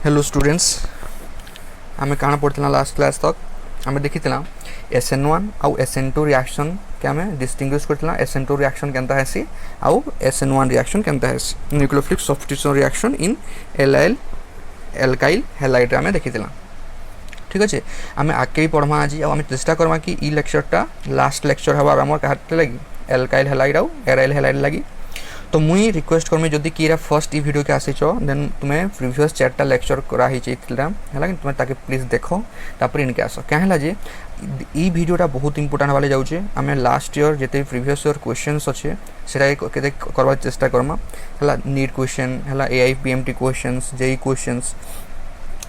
Hello students आमे काना पढ़िथिला last class तक आमे देखिथिला SN1 आउ SN2 रिएक्शन के आमे डिस्टिंग्विश करथिला SN2 रिएक्शन केनता हेसी आउ SN1 रिएक्शन केनता हेसी nucleophilic substitution reaction in allyl alkyl halide आमे देखिथिला। ठीक अच्छे आमे आके पढ़मा आज आउ आमे चेष्टा करमा कि ई लेक्चरटा लास्ट लेक्चर हवा हमर काहते लगी एल्काइल हैलाइड आउ एराइल हैलाइड लगी। तो मुई रिक्वेस्ट करमी जदि कि फर्स्ट ई वीडियो के आसीच देन तुम्हें प्रीवियस 4टा लेक्चर कराही चाहिए है कि तुम्हें ताके प्लीज देख तापर इनके आस क्या है जे ई वीडियोटा बहुत इंपोर्टेंट वाले जाऊे आम लास्ट ईयर जिते प्रीवियस ईयर क्वेश्चंस अच्छे से करवा चेष्टा करमा है नीट क्वेश्चन है AIPMT क्वेश्चंस JEE क्वेश्चंस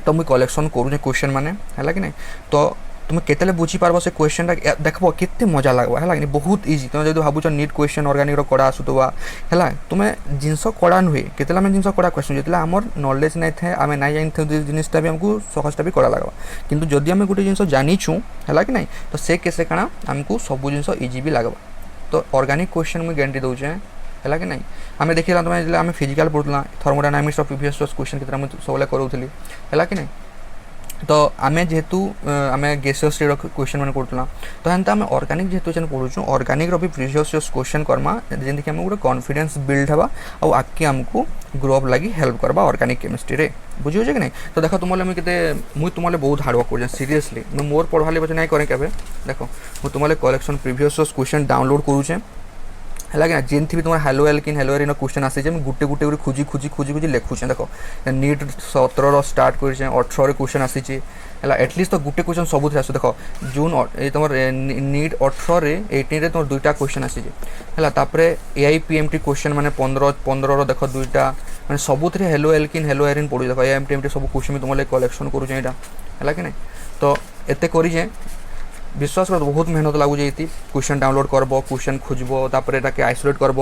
तो मुई कलेक्शन करूँ क्वेश्चन माने है कि नहीं तो तुम केतले बुझी पार्ब से क्वेश्चन देखो केते मजा लगवा है कि बहुत इजी तुम जो भावुच नीट क्वेश्चन ऑर्गेनिक कड़ा आसुवा है तुम्हें जिनस कड़ा नुहे केतला आम जिन कड़ा क्वेश्चन जो आमर नॉलेज नहीं थे आम ना जानी जिनटा भी आमको सहजटा भी कड़ा लगवा किंतु जदि आम गोटे जिन जानीचु है कि नहीं तो से केसे काना आमको सब जिन इजी भी लगवा। तो ऑर्गेनिक क्वेश्चन मुझे गारंटी दूचे है कि नहीं आम देखिए तुम आम फिजिकल पढ़ुला थर्मोडायनामिक्स प्रीवियस क्वेश्चन के सब करूली है कि नहीं तो आम जेहेतु आम गैसियस क्वेश्चन मैंने करूँ तो हेन्ता आम ऑर्गेनिक जेहेतु पढ़ुचु ऑर्गेनिक भी प्रीवियस क्वेश्चन करमा जमीक आम गोटे कॉन्फिडेंस बिल्ड हवा और आगे आमको ग्रो अप लगी हेल्प करवा ऑर्गेनिक केमिस्ट्री रे बुझे कि नहीं। तो देख तुम मुझे तुम बहुत हार्डवर्क कर सीरियसली मुझे मोर पढ़ाली बच्चे नहीं करें केवे देख मुझे तुम कलेक्शन प्रीवियस क्वेश्चन डाउनलोड करुचे है कि जेन थी तुम हेलो एल्किन हेलो एरिन क्वेश्चन आसी गुटे गुटे खोजी खोजी खोजी खोजी लिखुचे देख नीट 17 स्टार्ट कर 18 क्वेश्चन आसी है एटलिस्ट तो गुटे क्वेश्चन सब आस देख जून तुम नीट 18 18 तुम 2टा क्वेश्चन आसी है AIPMT क्वेश्चन मैंने 15 देख 2टा मैंने सबुथ हेलो एल्किन हेलो एरिन पढ़ू देख AIPMT सब क्वेश्चन तुम कलेक्शन करुचे है कि नहीं तो एते करें विश्वास कर बहुत मेहनत लगुचे क्वेश्चन डाउनलोड करब क्वेश्चन खोजब तापर ताके आइसोलेट करब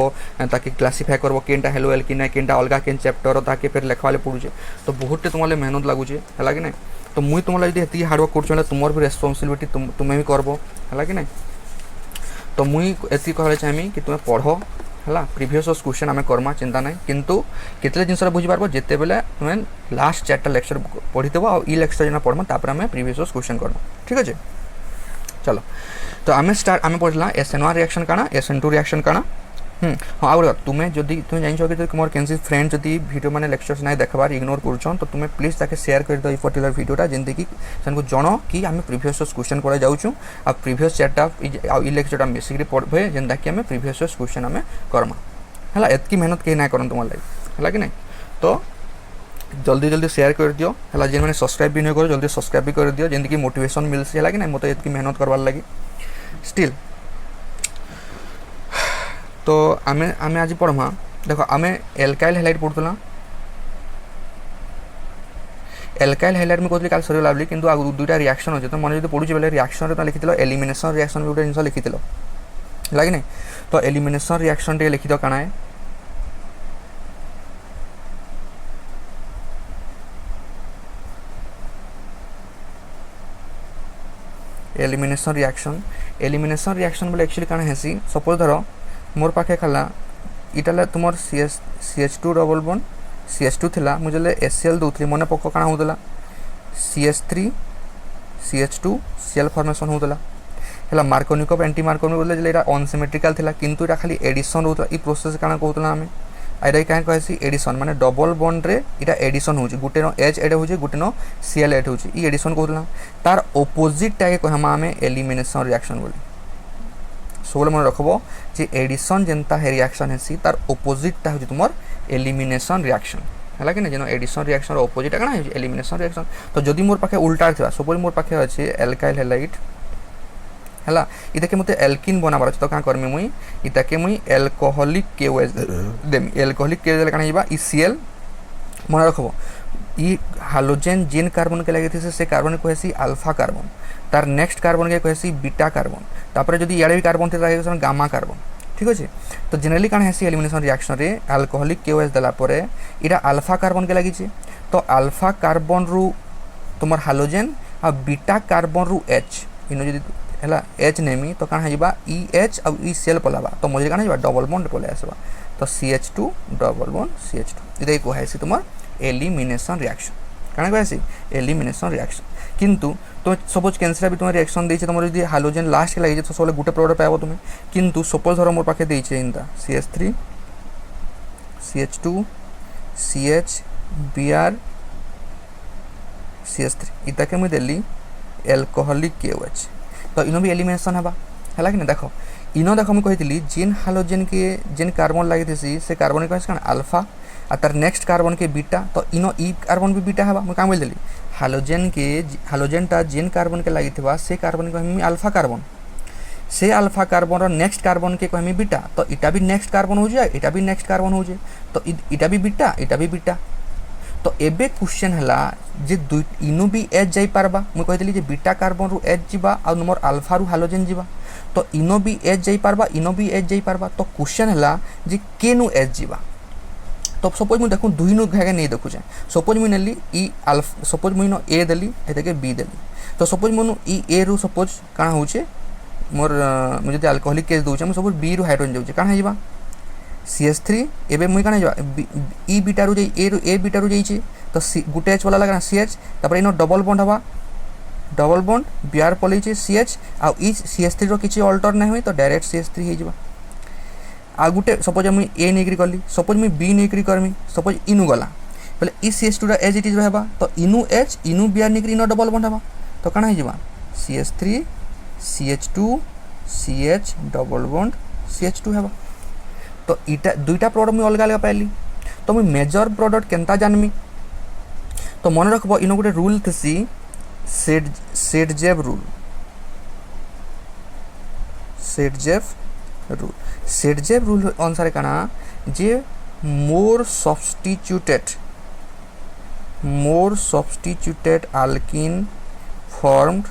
ताके क्लासीफाई करब केनटा हेलो एल्किन है केनटा अलग केन चैप्टर ताके फिर लेखवाले पड़ुचे तो बहुत तुमले मेहनत लगुचे है कि नहीं। तो मुई तुम ये हार्डवर्क कर तुम भी रेस्पॉन्सिबिलिटी तुम्हें भी करब है कि नहीं। तो मुई एति कहले चाहिए कि तुम्हें पढ़ है प्रीवियस क्वेश्चन आम करमा चिंता ना किंतु केतले जिन बुझीपार जिते बेले तुम्हें लास्ट 4टा लेक्चर पढ़ीदेव और ई लेक्चर जो पढ़मा तापर आम प्रीवियस क्वेश्चन करमा ठीक अच्छे। चलो तो आम पढ़ला SN1 रिएक्शन काना SN2 रिएक्शन काना हाँ आगे तुम्हें जदि तुम जान कि तुम कैसी फ्रेंड जदि वीडियो मैंने लेक्चर्स ना देखार इग्नोर कर तो तुम्हें प्लीज ताके शेयर कर दो पर्टिकुलर वीडियोटा जमीक से जन कि आम प्रीवियस क्वेश्चन कर जाऊँ आ प्रीवियस 4टा ई लेक्चरटा मिसिक पढ़े जेनता कि आम प्रीवियस क्वेश्चन आम करमा है एतकी मेहनत कहीं ना कर तुम लगे है कि नहीं। तो जल्दी जल्दी शेयर कर दियो है जे मैंने सब्सक्राइब भी नहीं करो जल्दी सब्सक्राइब भी कर दियो जमीक मोटिवेशन मिलसी है कि नहीं मतलब इतनी मेहनत करवार लगी स्टिल। तो आमे आमे आज पढ़मा देख आम एल्काइल हैलाइड पढ़ुला एल्काइल हैलाइड में कहते काल सर लाभली कि 2टा रिएक्शन अच्छे तो मन जो पढ़ुचे बेले रिएक्शन तो लिखी एलिमिनेशन रिएक्शन भी गोटे जिन लिखी है कि नहीं। तो एलिमिनेशन रिएक्शन टे लिखी काना है एलिमिनेशन रिएक्शन बोले एक्चुअली काना हेसी सपोज धर मोर पाखे खाला इटा तुम CH2 डबल बॉन्ड CH2 थिला मुझे HCl दूसरी मन पक काना होतला CH3 CH2 Cl फॉर्मेशन होतला है मार्कोनिक ऑफ एंटी मार्कोनिक बोले एटा अनसिमेट्रिकल थिला किंतु एटा खाली एडिशन होतला ई प्रोसेस काना कहतला आमे आइडा क्या कहसी एडिशन माने डबल बॉन्ड रे इटा एडिशन होची गुटे नो H एड होची गुटे नो Cl एड होची ई एडिशन कहतला तार ऑपोजिट टाके कहमा आमे एलिमिनेशन रिएक्शन बोली सब मन रखबो जे एडिशन जेनता है रिएक्शन हेसी तार ऑपोजिट ता होची तुमर एलिमिनेशन रिएक्शन है कि नहीं जेनो एडिशन रिएक्शन ऑपोजिट काना है एलिमिनेशन रिएक्शन। तो जदि मोर पाखे उल्टा थिबा सपोज मोर पाखे अछि एल्काइल हैलाइड है इताके मते एल्किन बनाबार अछि तो का करमी मुई इताके मुई एल्कोहलिक KOH देमी एल्कोहलिक KOH देले काना हिबा Cl मन रखबो ई हालोजेन जेन कार्बन के लगे से कार्बन को हेसी अल्फा कार्बन तार नेक्स्ट कार्बन के हेसी बीटा कार्बन तापर जदि याडे भी कार्बन थे ताके गामा कार्बन ठीक अच्छे। तो जनरली काना हेसी एलिमिनेशन रिएक्शन रे अल्कोहलिक KOH देला परे इटा अल्फा कार्बन के लगी तो अल्फा कार्बन रु तुम हालोजेन आ बीटा कार्बन रु H इन जदि है H नेमी तो कहाँ होगा EH और ई Cl पलावा तो मझे कहाँ होगा डबल बॉन्ड पलि आसवा तो CH2 डबल बॉन्ड CH2 ये कहे तुम एलिमिनेशन रिएक्शन काना कहसी एलिमिनेशन रिएक्शन। किंतु तुम सपोज कैंसर भी तुम रिएक्शन देछे तुम जदि हाइड्रोजन लास्ट के लगे तो सब गोटे प्रोडक्ट पाइबो तुम। किंतु सपोज धर मोर पाखे देछे इनता CH3 CH2 CH Br CH3 इता के मुई देली एल्कोहलिक KOH तो इनो भी एलिमिनेशन हबा हला कि ना। देखो इनो देखो मुई कहितली जिन हाइड्रोजन के जिन कार्बन लागि थेसी से कार्बन के कण अल्फा आ तार नेक्स्ट कार्बन के बीटा तो इनो ई कार्बन भी बीटा हबा मुई काम बोल देली हाइड्रोजन टा जिन कार्बन के लागि थबा से कार्बन के हम अल्फा कार्बन से अल्फा कार्बन रो नेक्स्ट कार्बन के कहमी बीटा तो इटा भी नेक्स्ट कार्बन हो जाए इटा भी नेक्स्ट कार्बन हो जाए तो इटा भी बीटा तो एबे क्वेश्चन हला जे दुई इनु भी एच जाई पारबा मुई कहितली जे बीटा कार्बन रु एच जीवा आ नंबर अल्फा रु हाइड्रोजन जीवा तो इनो भी एच जाई पारबा इनो भी एच जाई पारबा तो क्वेश्चन हला जे के नु एच जीवा। तो सपोज मुई देखु दुई नु घागे नहीं देखु जाए सपोज मुई नेली ई अल्फा सपोज मुई नो ए देली एते के बी देली तो सपोज मनु ई ए रु सपोज काना होचे मोर मुझे जदि अल्कोहलिक केस दउचे मु सपोज बी रु हाइड्रोजन जाउचे काना हेजिबा CH3 एबे मुई काना जाबा ई बीटा रु जाई ए बीटा रु जाईचे तो गुटे एच वाला लगा CH तापर इनो डबल बॉन्ड हवा डबल बॉन्ड Br पलैचे CH आ ई CH3 रो किछि अल्टर नै होई तो डायरेक्ट CH3 हेजिबा। आ गुटे सपोज मुई ए नेग्री करली सपोज मुई बी नेग्री करमी सपोज इनु गला पहले ई CH2 रा एज इट इज रहबा तो इनु H इनु Br नेग्री इनो डबल बॉन्ड हवा तो काना हेजिबा CH3 CH2 CH double bond CH2 हवा। तो इटा दुईटा प्रोडक्ट मुई अलग अलग पाइली तो मुई मेजर प्रोडक्ट केनता जानमी तो मन रखबो इनो गुटे रूल थसी सेडजेव रूल सेडजेव रूल अनुसार काना जे मोर सब्स्टिट्यूटेड अल्किन फॉर्म्ड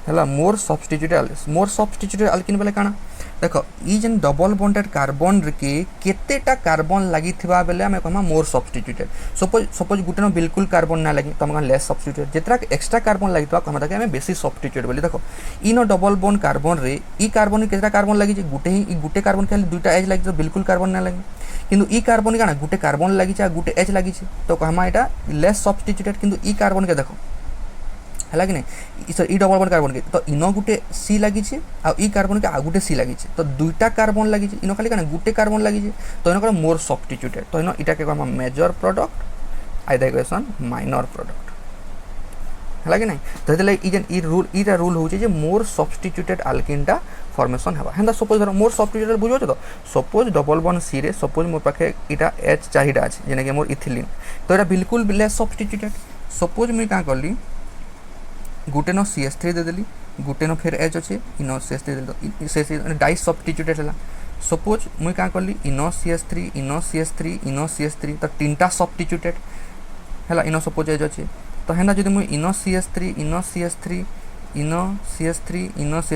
हला मोर सब्स्टिट्यूटेड अल्किन बेले काना देखो ई जन डबल बॉन्डेड कार्बन के केतेटा कार्बन लागि थिबा बेले हमें कहमा मोर सब्स्टिट्यूटेड सपोज गुटे न बिल्कुल कार्बन ना लागि तो हम लेस सब्स्टिट्यूटेड जेतरा एक्स्ट्रा कार्बन लागि तो कहमा हमें बेसी सब्स्टिट्यूटेड बोली। देखो ई न डबल बॉन्ड कार्बन रे ई कार्बन केतेटा कार्बन लागि जे गुटे कार्बन के दुईटा एच लागि तो बिल्कुल कार्बन ना लागि किंतु ई कार्बन काना गुटे कार्बन लागि छै गुटे एच लागि छै तो कहमा एटा लेस सब्स्टिट्यूटेड किंतु ई कार्बन के देखो है कि नहीं sir E double bond carbon के तो इनो गुटे सी लगी आ ई कार्बन के आ गुटे सी लगी तो दुईटा कार्बन लगी इनो खाली क्या गुटे कार्बन लगी तो इनो मोर सब्स्टिट्यूटेड तो इनो इटा के major product either equation minor product है कि नहीं तो ये रूल होचे मोर सब्स्टिट्यूटेड अल्किनटा फॉर्मेशन हवा हेंदा सपोज धर मोर सब्स्टिट्यूटेड बुझो तो सपोज डबल बॉन्ड सी रे सपोज मोर पाखे इटा एच चाहिदा अछि जेने कि मोर इथिलीन तो एटा बिल्कुल लेस सब्स्टिट्यूटेड सपोज मुई का करली गुटे नो CH3 दे देली गुटे नो फिर H अच्छे इनो CH3 दे देली से डाई सब्स्टिट्यूटेड हला सपोज मुई का करली इनो CH3 तो तीनटा सब्स्टिट्यूटेड हला इनो सपोज H अच्छे तो हेना जदि मुई इनो CH3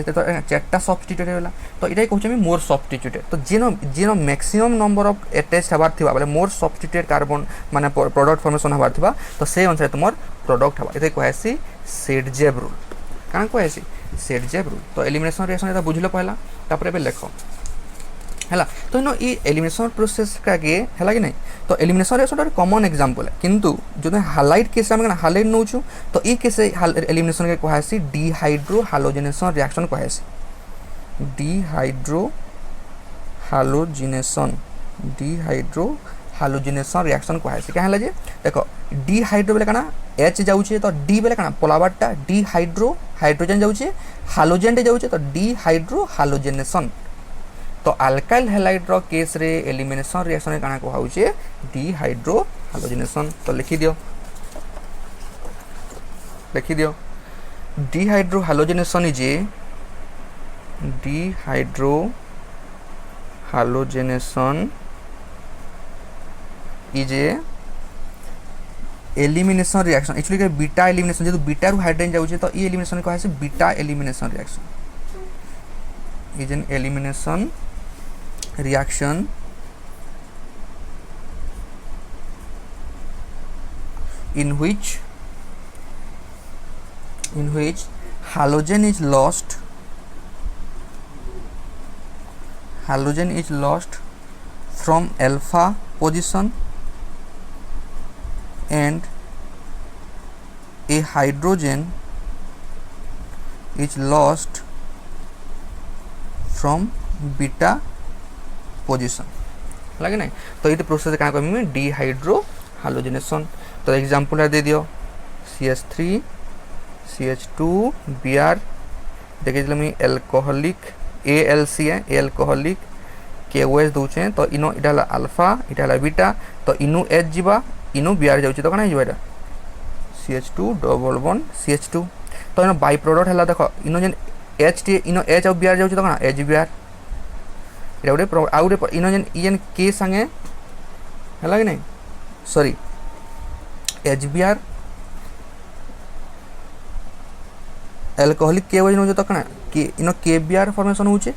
तो चारटा सब्स्टिट्यूटेड होला तो इटा कहउछ मी मोर सब्स्टिट्यूटेड तो जेनो मैक्सिमम नंबर ऑफ अटैच हबार थिबा बोले मोर सब्स्टिट्यूटेड कार्बन माने प्रोडक्ट फॉर्मेशन हबार थिबा तो से अनुसार तुमर प्रोडक्ट हबा इते कहैसी सेडजेव रूल काना कहैसी सेडजेव रूल। तो एलिमिनेशन रिएक्शन एटा बुझलो पहला तापर बे लेखो हला तो इनो ई एलिमिनेशन प्रोसेस का के हला कि नहीं तो एलिमिनेशन रिएक्शन कॉमन एग्जांपल है किंतु जो हाइलाइट केस में हाइलाइट नउछु तो ई केस एलिमिनेशन के कहैसी डिहाइड्रो हालोजिनेशन रिएक्शन कहैसी डिहाइड्रो हालोजिनेशन रिएक्शन कहैसी क्या हला जे देखो डिहाइड्रो बेले काना एच जाउछे तो डी बेले काना पोलाबारटा डिहाइड्रो हाइड्रोजन जाउछे हालोजन रे जाउछे तो डिहाइड्रो हालोजिनेशन तो अल्काइल हैलाइड रो केस रे एलिमिनेशन रिएक्शन काना कहउछे डिहाइड्रो हालोजिनेशन तो लिखि दियो dehydrohalogenation is a dehydrohalogenation is a elimination reaction actually beta elimination जो बीटा रु हाइड्रोजन जाउछे तो ई एलिमिनेशन कहै छै beta elimination reaction is an elimination reaction in which halogen is lost from alpha position and a hydrogen is lost from beta position लगे ना। तो ये प्रोसेस क्या कहमी डिहाइड्रो हालोजिनेशन। तो एग्जांपल दे दियो CH3 CH2 Br देखिए मुझे एल्कोहलिक ALC है एल्कोहलिक KOH दूचे तो इनो इटा अल्फा इटा बीटा तो इनु H जीवा इनु Br जाउची तो कना जीवा एटा CH2 डबल बॉन्ड CH2 तो इनो बाय प्रोडक्ट हला देखो इनो जेन H टी इनो H और Br जाउची तो कना HBr एटा गोटे आउ गोटे इनो जेन इएन K संगे हला कि नहीं सॉरी HBr एल्कोहलिक KOH नो तो कना कि इनो KBr फॉर्मेशन होचे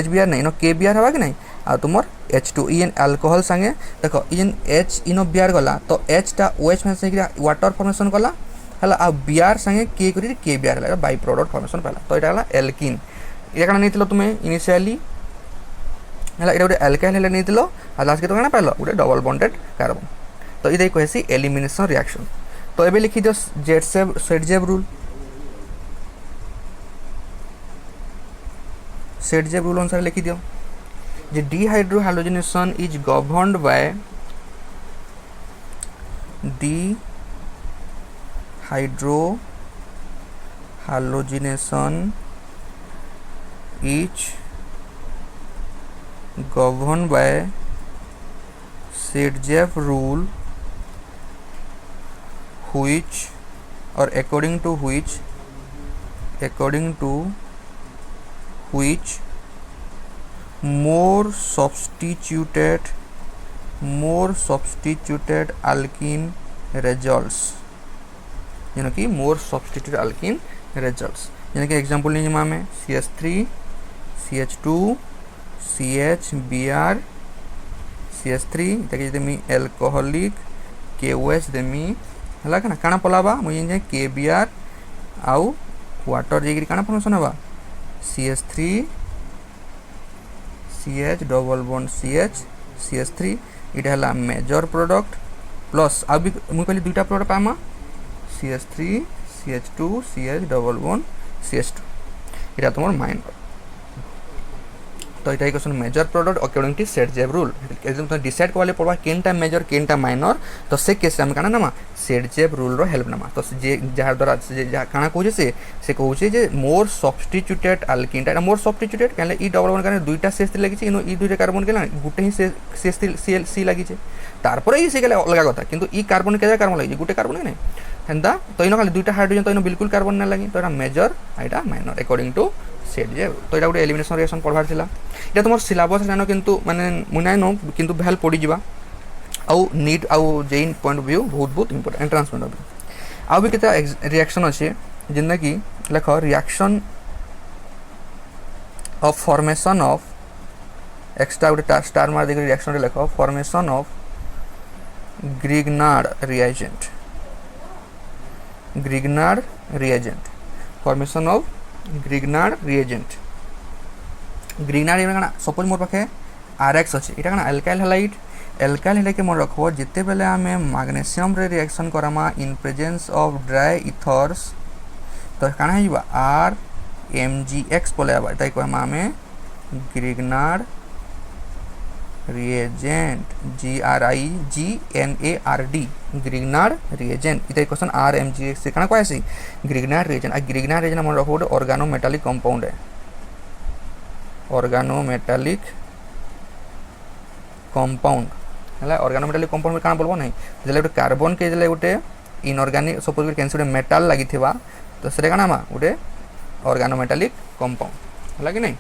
HBr नहीं इनो KBr हवा कि नहीं आ तुमर H2 इन अल्कोहल संगे देखो इन H इनो Br गला तो H टा OH में से वाटर फॉर्मेशन कला हला आ Br संगे K करी KBr हला बाय प्रोडक्ट फॉर्मेशन पहला तो एटा हला एल्कीन ये कना नहीं थिलो तुमे इनिशियली हला एटा गोटे अल्काइल हला नहीं थिलो आ लास्ट के तो कना पालो गोटे डबल बॉन्डेड कार्बन तो इदे कहसी एलिमिनेशन रिएक्शन। तो एबे लिखि दियो सेटजेब रूल सेटजेब रूल अनुसार लिखि दियो जे dehydrohalogenation is governed by dehydrohalogenation is governed by Sedgwick rule which or according to which more substituted alkene results यानी कि more substituted alkene results यानी कि एग्जांपल लीजिए मामे CH3 CH2 CH Br CH3 देखिए देमी alcoholic KOH देमी हला कना काना पलाबा मुई जे KBr आउ वाटर जेगिरी काना फॉर्मेशन हबा CH3 CH double bond CH CH3 इटा हला मेजर प्रोडक्ट प्लस आ भी मुई कहली दुईटा प्रोडक्ट पामा CH3 CH2 CH double bond CH2 इटा तुमर माइनर। तो ये question major product according to Saytzeff rule एकदम तो डिसाइड करले पड़वा केनटा मेजर केनटा माइनर तो से केस हम काना नमा सेटजेब रूल रो हेल्प नमा तो जे जहार द्वारा जे काना कहूचे से कहूचे जे मोर सब्स्टिट्यूटेड अल्कीन टा मोर सब्स्टिट्यूटेड कहले ई डबल बॉन्ड काने दुईटा सेस लागिছে इनो ई दुईटा कार्बन केला गुटे ही सेस सी लागिছে तारपरे ई से गेले अलग कथा किंतु ई कार्बन केजा कार्बन लागिছে गुटे कार्बन नै हेंदा तो इनो खाली दुईटा हाइड्रोजन तो इनो बिल्कुल कार्बन ना लागी तो एटा major Etah minor according to सेटजेब। तो एटा गोटे एलिमिनेशन रिएक्शन पढ़वार थिला एटा तुमर सिलेबस नानो किंतु माने मुनाय नो किंतु भेल पड़ी जिबा आउ नीट आउ जेइन पॉइंट ऑफ व्यू बहुत important entrance point of view आउ भी केता रिएक्शन अछि जिंदा कि लेखो reaction of formation of extra गोटे स्टार मार देकर रिएक्शन रे लेखो formation of Grignard reagent formation of Grignard reagent Grignard एना सपोज मोर पाखे RX अछि इटा कना अल्काइल हैलाइड के मन रखबो जिते बेले आमे मैग्नीशियम रे रिएक्शन करामा इन प्रेजेंस ऑफ ड्राई इथर्स तो कना हिबा RMgX पोलेबा ताई कहमा आमे Grignard reagent GRIGNARD Grignard reagent इते क्वेश्चन RMgX से कना कहसी ग्रिग्नार्ड रिएजेंट आ ग्रिग्नार्ड रिएजेंट मन रखबो ऑर्गेनोमेटालिक कंपाउंड है ऑर्गेनोमेटालिक कंपाउंड हला ऑर्गेनोमेटालिक कंपाउंड में काना बोलबो नहीं जले गोटे कार्बन के जले गोटे इनऑर्गेनिक सपोज कैंसर मेटल लागिथिबा तो सेरे काना मा गोटे ऑर्गेनोमेटालिक कंपाउंड हला कि नहीं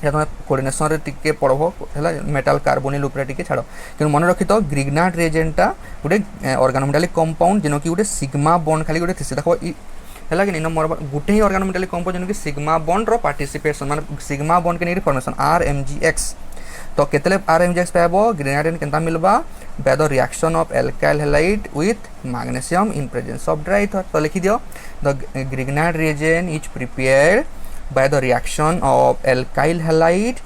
या तुम कोऑर्डिनेशन रे टिके पढ़बो हला मेटल कार्बोनिल ऊपर टिके छाड़ो कि मन रखि तो ग्रिग्नार्ड रिएजेंटा गोटे ऑर्गेनोमेटालिक कंपाउंड जेनो कि गोटे सिग्मा बॉन्ड खाली गोटे थिसे देखो हला कि नहीं मोर गोटे ही ऑर्गेनोमेटालिक कंपाउंड जेनो कि सिग्मा बॉन्ड रो पार्टिसिपेशन माने सिग्मा बॉन्ड के नहीं फॉर्मेशन RMgX तो केतले RMgX पाबो ग्रिग्नार्ड केनता मिलबा by the reaction of alkyl halide with magnesium in presence of dry ether तो लिखि दियो the Grignard reagent is prepared by the reaction of alkyl halide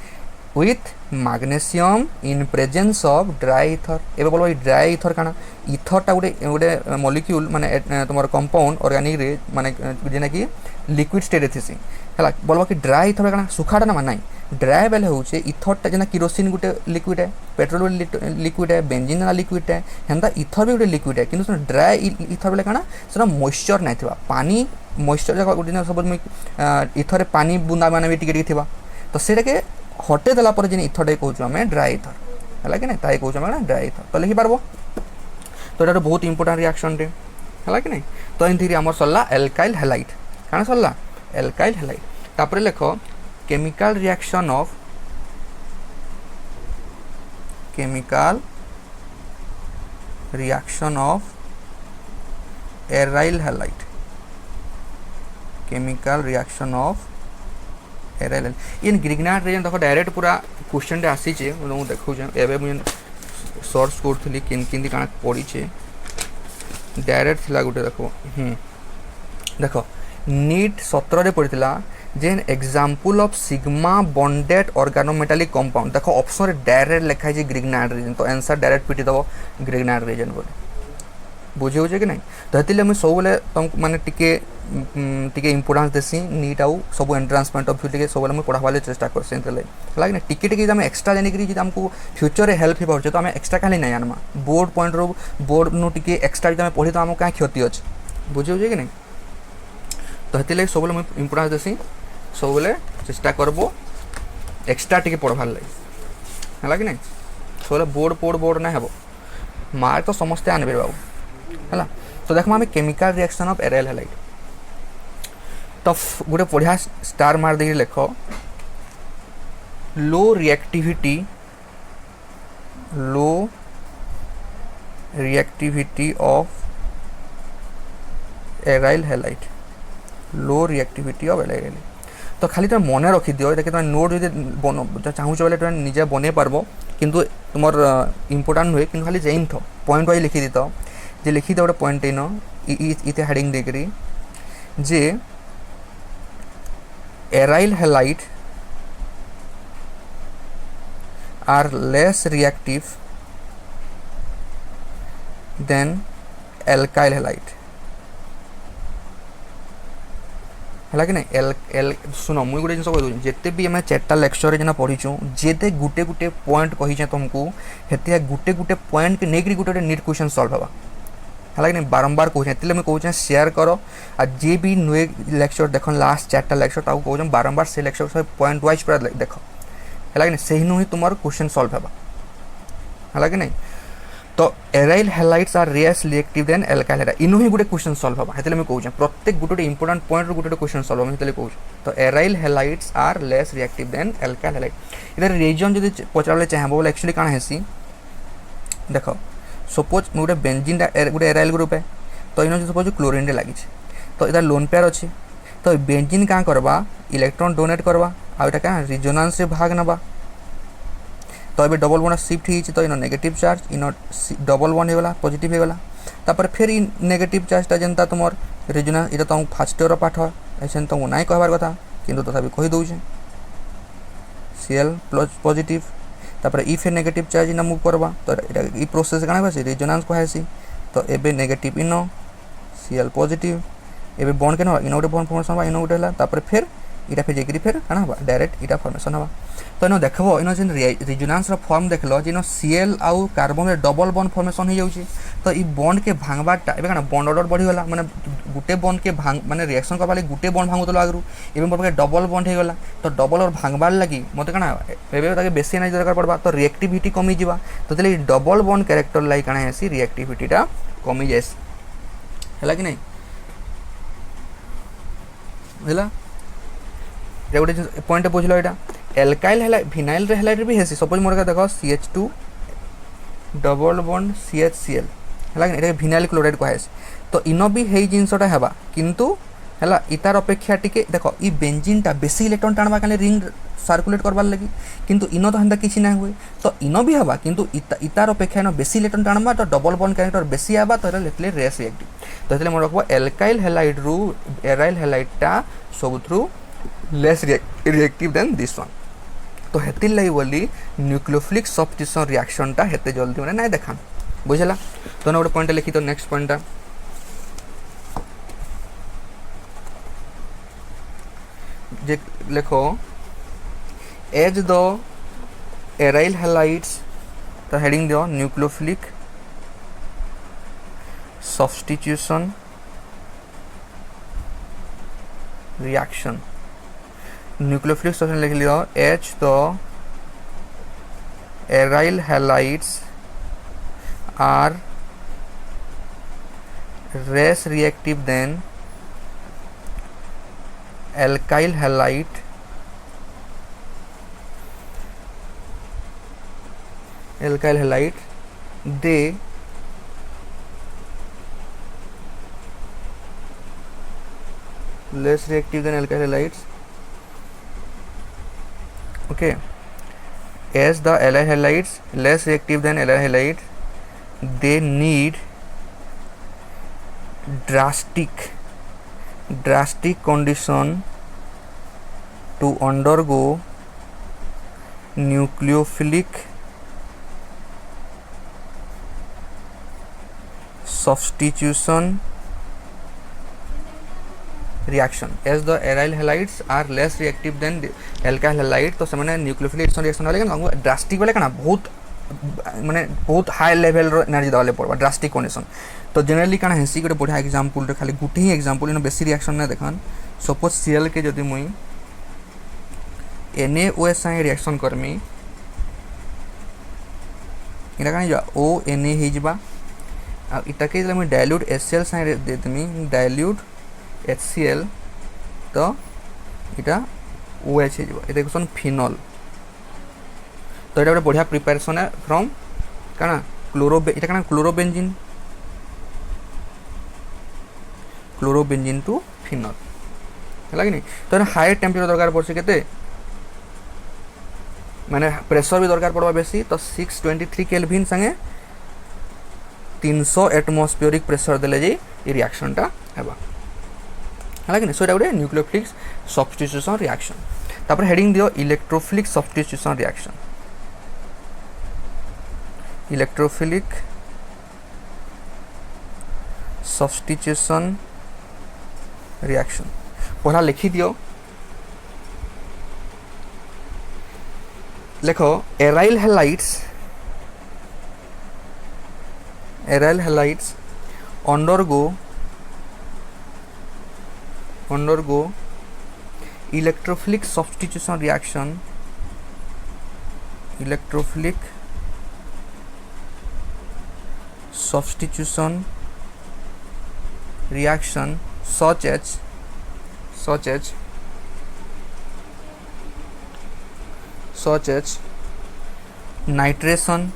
with magnesium in presence of dry ether एबे बोलबो dry ether काना ether टा गोटे गोटे molecule माने तुमर compound organic रे माने जेना कि liquid state रे थिसी हला बोलबो कि dry ether काना सुखाटा ना माने ड्राई बेले होचे इथर टा जेना किरोसिन गोटे लिक्विड है पेट्रोल लिक्विड है बेंजीन ना लिक्विड है हेंदा इथर भी गोटे लिक्विड है किंतु ड्राई इथर बेले काना सेना मॉइस्चर नै थिबा पानी मॉइस्चर जगह गोटे ना सब इथर पानी बुंदा माने भी टिके थिबा तो सेटा के हटे देला पर जेन इथर कहूँ आम ड्राई इथर है कि नहीं ताई कहूँ आम ड्राई इथर तो लिखिपार तो ये बहुत इंपोर्टाट रिएक्शन टे है कि नहीं तो एमती आम सरला एल्काइल हैलाइड क्या सरला एल्काइल हैलाइड तापर लेख chemical reaction of aryl halide chemical reaction of aryl इन ग्रिग्नाइट रे देखो डायरेक्ट पूरा क्वेश्चन आसी मुझे देखो एवं मुझे सर्च करी किन काना पड़ी डायरेक्ट थिला गोटे देखो देख नीट 17 रे पड़ीला जेन example of sigma bonded organometallic compound देखो ऑप्शन रे डायरेक्ट लिखा है ग्रिग्नाइट रीजन तो आंसर डायरेक्ट पिटी दबो ग्रिग्नाइट रीजन बोले बुझे हो कि नहीं तो हेतिले मैं सब बेले तुम माने टिके इंपोर्टेंस देसी नीट आउ सब एंट्रेंस पॉइंट ऑफ व्यू टिके सब बेले मैं पढ़ावाले चेष्टा करसे एंतले लाइक ना टिके हम एक्स्ट्रा जानि करी जे हमको फ्यूचर रे हेल्प हे पड़छ तो हम एक्स्ट्रा खाली नहीं आनमा बोर्ड पॉइंट रो बोर्ड नु टिके एक्स्ट्रा जे हम पढ़ी तो हमको का क्षति अछि बुझे हो कि नहीं तो हेतिले सब बेले मैं इंपोर्टेंस देसी सब बेले चेष्टा करबो एक्स्ट्रा टिके पढ़वार लागि है कि नहीं सब बोर्ड ना हेबो मार्क तो समस्ते आनबे बाबू है तो देखो आम chemical reaction of aryl halide तो गोटे बढ़िया स्टार मार दे लेख लो reactivity of aryl halide low reactivity of aryl halide तो खाली तुम मन रखी दियो कि तुम नोट जो चाहूच बोले तुम निजे बन पार्ब किंतु तुम इम्पोर्टाट नुहे कि खाली जाइन थो पॉइंट वाइज लिखी दी तो जे लिखी दे गोटे पॉइंट इन इते हेडिंग देकरी जे aryl halide are less reactive than alkyl halide है कि नहीं सुन मुझे गोटे जिन कह जिते भी आम 4टा लेक्चर जेना पढ़ीचु जेते गुटे गुटे पॉइंट कही तुमको हेतिया गुटे गुटे पॉइंट के नेकरी गुटे नीट क्वेश्चन सॉल्व होगा है कि बारंबार कहूँ इसलिए मुझे कहूँ शेयर कर आ जे भी नुए लेक्चर देख लास्ट 4टा लेक्चर ताको कहूँ बारंबार से लेक्चर सब पॉइंट वाइज पूरा देख है कि सही नुह तुम क्वेश्चन सॉल्व होगा है कि नहीं तो aryl halides are less reactive than alkyl halide इनु ही गोटे क्वेश्चन सॉल्व होगा हेतले मैं कहूँ प्रत्येक गोटे इंपोर्टेंट पॉइंट रो गोटे क्वेश्चन सॉल्व होगा हेतले कहूँ तो aryl halides are less reactive than alkyl halide इधर रीजन जदि पचारे चाहब बोले एक्चुअली काना हेसी देख सपोज गोटे बेंजीन गोटे एराइल ग्रुप है तो इन सपोज क्लोरीन रे लगी तो इधर लोन पेयर अच्छे तो बेंजीन क्या करवा इलेक्ट्रॉन डोनेट करवा आ क्या रिजोनेंस रे भाग नवा तो ये डबल बॉन्ड शिफ्ट होती तो इन negative charge in double bond होगा पॉजिटिव होगा तापर फिर इन नेगेटिव चार्जटा जेनता तुम रिजोनेंस ये तुम फास्ट इयर पाठ ऐसे तुमको ना कहबार कथा किंतु तथापि कही दौचे Cl प्लस पॉजिटिव तापर if A negative charge in move करवा तो ये प्रोसेस कौन है रिजोनेंस कहसी तो एबे नेगेटिव इन Cl पॉजिटिव एबे बॉन्ड के इन गोटे बॉन्ड फॉर्मेशन होगा इन गोटे है तापर फिर इटा फिर जाकि फिर कौन होगा डायरेक्ट इटा फॉर्मेशन होगा तो इन देख इन जेन रिजोनेंस फॉर्म देख लो जिन Cl आउ कार्बन में डबल बॉन्ड फॉर्मेशन हो जाउची तो ये बॉन्ड के भांगबाटा एबे कौन बॉन्ड ऑर्डर बढ़ीगला माने गुटे बॉन्ड के भांग माने रिएक्शन करवा गुटे बॉन्ड भांगुतलो आगरू एबे मोर डबल बॉन्ड होगला तो डबल और भांगबार लगी मते कौन एबे ताके बेसी एनर्जी दरकार पड़बा तो रिएक्टिविटी कमी जीवा तो तले डबल बॉन्ड कैरेक्टर लाई कौन है रिएक्टिविटीटा कमी जाएसी है कि नहीं है गोटे पॉइंट बुझल यहाँ एल्काइल हैलाइड फिनाइल हैलाइड भी हेसी सपोज मोर देख CH2 डबल बॉन्ड CHCl है कि फिनाइल क्लोराइड कहे तो इन भी है जिनसटा है किंतु है इतार अपेक्षा टिके देख ई बेंजीनटा बेसी इलेक्ट्रॉन टाणवा खाली रिंग सर्कुलेट करवार लगी किंतु इन तो हेन्ता किसी ना हुए तो इन भी हवा किंतु इतार अपेक्षा इन बेसी इलेक्ट्रॉन टाणवा तो डबल बॉन्ड कैरेक्टर बेसी आवा तो लेटले रेस रिएक्टिव तो इसलिए मन रखब एल्काइल हैलाइड रु एराइल हैलाइडटा सबुथ्रु less reactive than this one तो हेति लगी बोली न्यूक्लियोफिलिक सब्स्टिट्यूशन रिएक्शन टा हेते जल्दी माने नहीं देखान बुझला। तो गोटे पॉइंट लिखी तो नेक्स्ट पॉइंट जे लिखो एज द एराइल हैलाइड्स तो हेडिंग दियो nucleophilic substitution reaction nucleophilic substitution लिख लियो as the aryl halides are less reactive than alkyl halide they less reactive than alkyl halides okay as the alkyl halides less reactive than alkyl halides they need drastic condition to undergo nucleophilic substitution reaction as the aryl halides are less reactive than the alkyl halide तो से माने nucleophilic reaction वाले का drastic वाले का बहुत माने बहुत हाई लेवल रो एनर्जी दवाले पड़वा ड्रास्टिक कंडीशन। तो जनरली काना हेसी गोटे बढ़िया एग्जांपल रे खाली गुटे ही एग्जांपल इन बेसी रिएक्शन ना देखान सपोज Cl के जदि मुई NaOH संगे रिएक्शन करमी इना कानी जा ONA हे जबा आ इटा के जले मुई डाइल्यूट HCl संगे दे देमी डाइल्यूट HCl तो इटा OH हे जबा एटा क्वेश्चन फिनोल। तो ये बढ़िया प्रिपेरेसन है फ्रॉम क्या क्लोरोबेंजीन टू फिनल है कि नहीं। तो हाई टेम्परेचर दरकार पड़े के माने प्रेशर भी दरकार पड़वा बेसी तो 623 केल्विन संगे 300 एटमॉस्फेरिक प्रेशर देले जे रिएक्शन टा हेबा है कि नहीं। सो एटा गोटे न्यूक्लियोफिलिक सब्स्टिट्यूशन रिएक्शन। तापर हेडिंग दियो electrophilic substitution reaction electrophilic substitution reaction पहला लिखी दियो लिखो aryl halides undergo electrophilic substitution reaction such as nitration,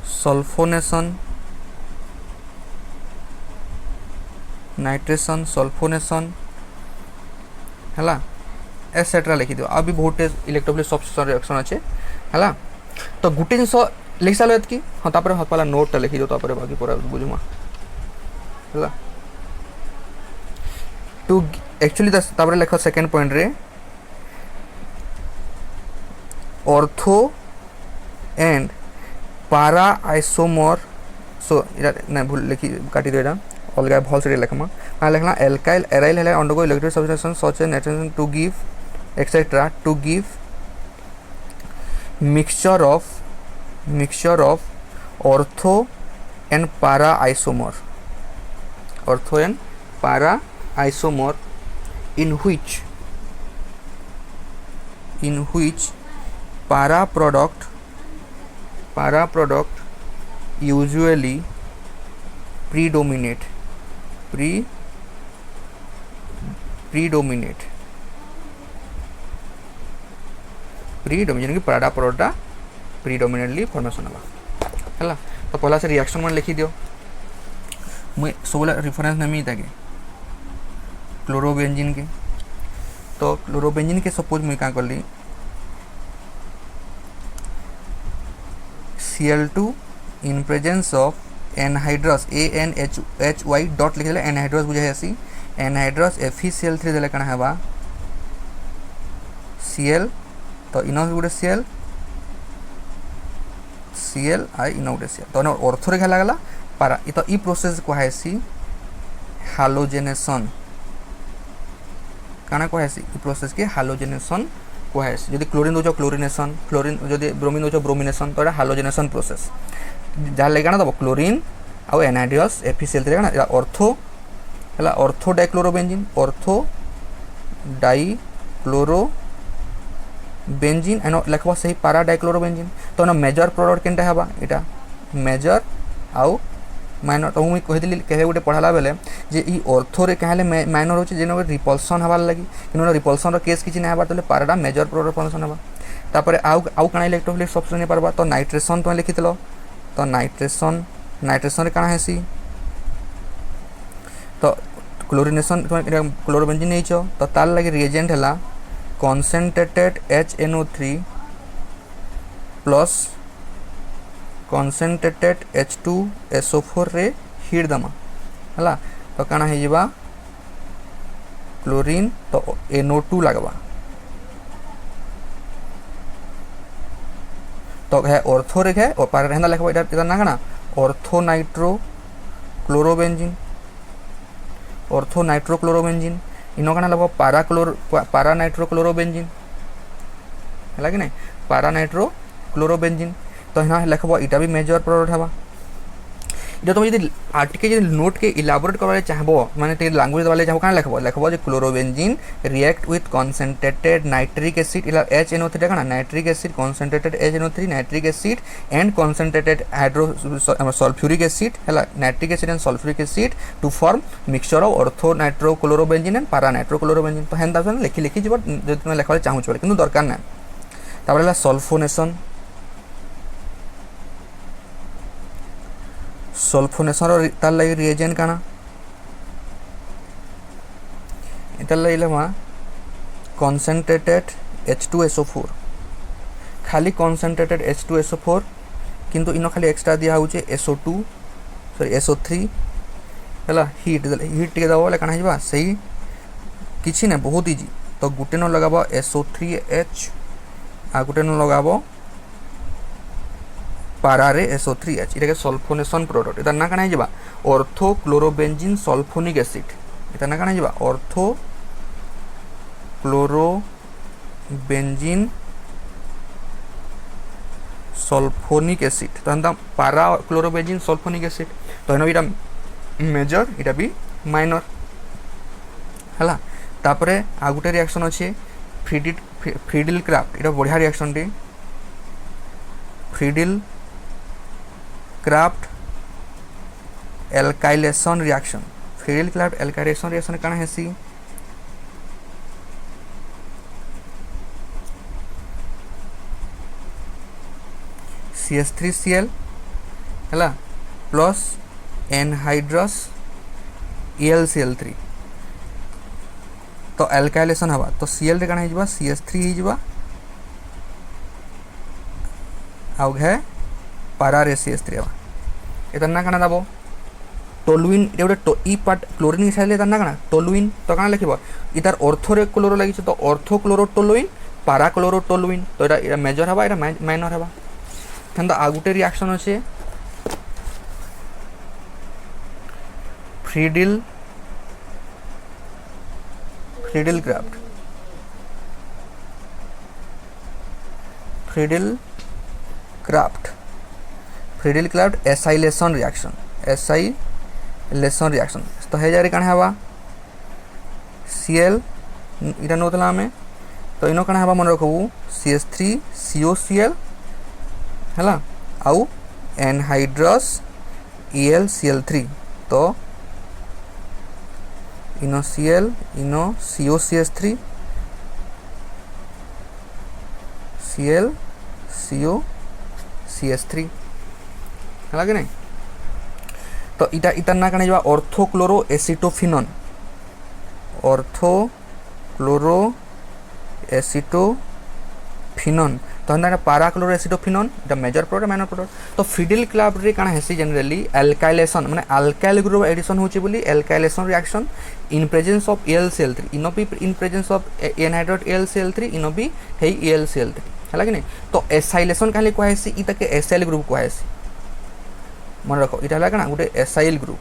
sulfonation, है एसेट्रा लिखी दियो। अभी बहुत इलेक्ट्रोफिलिक सब्स्टिट्यूशन रिएक्शन अच्छे है तो गोटे जिनस लिखि सारे एतकी हाँ तापर पहला नोटा लिखी दियो तापर बाकी पूरा बुझुमा है टू एक्चुअली तापर लिख सेकेंड पॉइंट रे ऑर्थो एंड पारा आइसोमर सो ना भूल लिखी काटी दो अलग भल से लिखमा हाँ लिखना alkyl aryl halide undergo electric substitution such as nitrogen to give etcetera to give mixture of ortho and para isomer in which para product usually predominate यानी कि पारा प्रोडक्ट प्रीडोमिनेटली फॉर्मेशन है। तो पहला से रिएक्शन मन लिखी दियो मुझे सब रेफरेंस नेमी ताकि क्लोरोबेंजीन के तो क्लोरोबेंजीन के सपोज मुझे क्या कली Cl2 in presence of anhydrous ANHY dot लिखे एनहाइड्रस बुझे आसी एनहाइड्रस FeCl3 देले कना हेबा Cl तो इन गोटे Cl Cl आई इन गोटे Cl तो अर्थ रे लागला पारा तो ई प्रोसेस कहासी हालोजेनेशन काना कहासी ई प्रोसेस के हालोजेनेशन कहासी जदि क्लोरीन दो क्लोरिनेशन क्लोरीन जदि ब्रोमीन दो ब्रोमिनेशन तो हालोजेनेशन प्रोसेस जहाँ लगे ना दब क्लोरीन आउ NaDH FeCl3 ना ऑर्थो है ऑर्थो डाइक्लोरोबेंजीन ऑर्थो डाइक्लोरोबेंजीन एनो लिखबा सही पारा डाइक्लोरोबेंजीन तो ना मेजर प्रोडक्ट केनटा हेबा एटा मेजर आउ माइनर तो मुई कहि दिली केहे गोटे पढ़ाला बेले जे ई ऑर्थो रे कहले माइनर होचे जेनो रिपल्सन हबार लागि किनो रिपल्सन रो केस किछि नै हबार तले पाराडा मेजर प्रोडक्ट फंक्शन हबा तापर आउ काना इलेक्ट्रोफिलिक सब्सटेंस नै परबा तो नाइट्रेशन तो लिखितलो तो नाइट्रेशन रे काना हेसी तो क्लोरिनेशन क्लोरोबेंजीन नहीं तो तार लगे रिएजेंट है concentrated HNO3 plus concentrated H2SO4 रे हीट दमा है तो काना है क्लोरीन तो NO2 लगवा तो है ऑर्थो रे है और पार रहना लिखबा इधर ना काना ortho nitro chlorobenzene ortho nitrochlorobenzene इनो काना लगो पारा नाइट्रोक्लोरोबेंजीन है कि नहीं पारा नाइट्रोक्लोरोबेंजीन तो यहाँ लिखब इटा भी मेजर प्रोडक्ट हवा जो तुम यदि आर्टिके जो नोट के इलाबोरेट करवाले चाहबो माने लैंग्वेज वाले चाहो काना लिखब जो chlorobenzene react with concentrated nitric acid HNO3 काना nitric acid concentrated HNO3 nitric acid and concentrated hydro sulphuric acid है nitric acid and sulphuric acid to form mixture of ortho nitrochlorobenzene and para nitrochlorobenzene तो हेन तासन लिखि लिखि जीव जो तुम लिखबा चाहू छ किंतु दरकार ना तापर सल्फोनेशन सल्फोनेशन तार लगे रिएजेंट काना इतार लगे कॉन्सेंट्रेटेड H2SO4 खाली कॉन्सेंट्रेटेड H2SO4 किंतु इनो खाली एक्स्ट्रा दिया होचे SO3 है हीट टे दब बोले काना सही किसी ना बहुत इजी तो गुटे न लगाब SO3H आ गुटे न लगाब पारा रे SO3H इटा के सल्फोनेशन प्रोडक्ट इतार ना काना हिजबा ऑर्थो क्लोरोबेंजीन सल्फोनिक एसिड इतार ना काना हिजबा ऑर्थो क्लोरोबेंजीन सल्फोनिक एसिड तो हम पारा क्लोरोबेंजीन सल्फोनिक एसिड तो हेन इटा मेजर इटा भी माइनर है तापरे आ गुटे रिएक्शन अच्छे फ्रीडिल क्राफ्ट इटा बढ़िया रिएक्शन टी Friedel Crafts alkylation reaction Friedel Crafts alkylation reaction काना हेसी CH3Cl है प्लस एनहाइड्रस ElCl3 तो एल्काइलेशन हवा तो Cl रे काना हिजबा CH3 हिजबा आउ है पारा रे CH3 हवा इतना ना काना दबो टोलुइन ये गोटे ई पार्ट क्लोरीन के साइड ना काना टोलुइन तो काना लिखिबो इतार ऑर्थो रे क्लोरो लागि तो ऑर्थो क्लोरो टोलुइन पारा क्लोरो टोलुइन तो एटा मेजर हवा एटा माइनर हवा तो आ गुटे रिएक्शन अच्छे फ्रीडिल क्राफ्ट एसाइलेशन रिएक्शन तो हे जारी काना हवा Cl इटा नोतला हमें तो इनो काना हवा मन रखबू CH3COCl है आउ एनहाइड्रस ElCl3 तो इनो Cl इनो COCH3 Cl COCH3 है कि नहीं तो इटा इटा ना कने जवा ऑर्थोक्लोरो एसिटोफिनन तो हंदा parachloro acetophenone the major product minor product तो फिडिल क्लब रे काना हेसी जनरली एल्काइलेशन माने अल्काइल ग्रुप एडिशन होची बोली alkylation reaction in presence of AlCl3 इनो भी in presence of anhydrous AlCl3 इनो भी हे AlCl3 हला कि नहीं तो एसाइलेशन काले को हेसी इ तके एसाइल ग्रुप को हेसी मन रखो इटा हला काना गुटे एसाइल ग्रुप